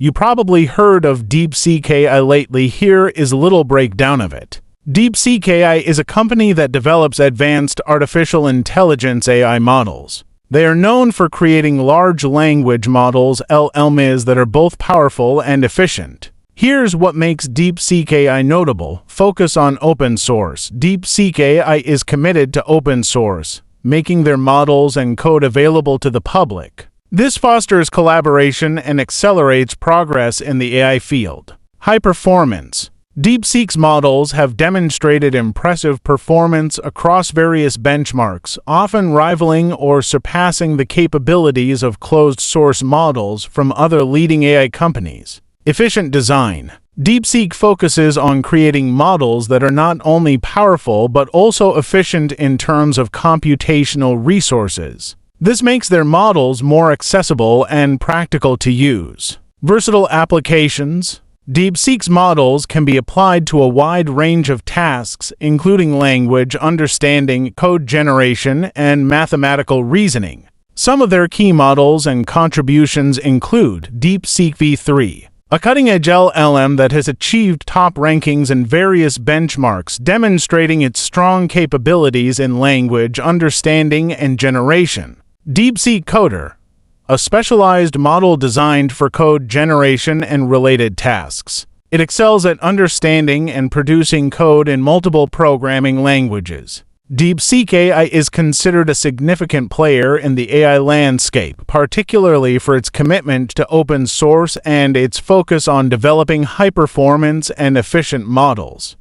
You probably heard of DeepSeek AI lately. Here is a little breakdown of it. DeepSeek AI is a company that develops advanced artificial intelligence AI models. They are known for creating large language models (LLMs) that are both powerful and efficient. Here's what makes DeepSeek AI notable. Focus on open source. DeepSeek AI is committed to open source, making their models and code available to the public. This fosters collaboration and accelerates progress in the AI field. High performance. DeepSeek's models have demonstrated impressive performance across various benchmarks, often rivaling or surpassing the capabilities of closed-source models from other leading AI companies. Efficient design. DeepSeek focuses on creating models that are not only powerful but also efficient in terms of computational resources. This makes their models more accessible and practical to use. Versatile applications. DeepSeek's models can be applied to a wide range of tasks, including language understanding, code generation, and mathematical reasoning. Some of their key models and contributions include DeepSeek V3, a cutting-edge LLM that has achieved top rankings in various benchmarks, demonstrating its strong capabilities in language understanding and generation. DeepSeek Coder, a specialized model designed for code generation and related tasks. It excels at understanding and producing code in multiple programming languages. DeepSeek AI is considered a significant player in the AI landscape, particularly for its commitment to open source and its focus on developing high-performance and efficient models.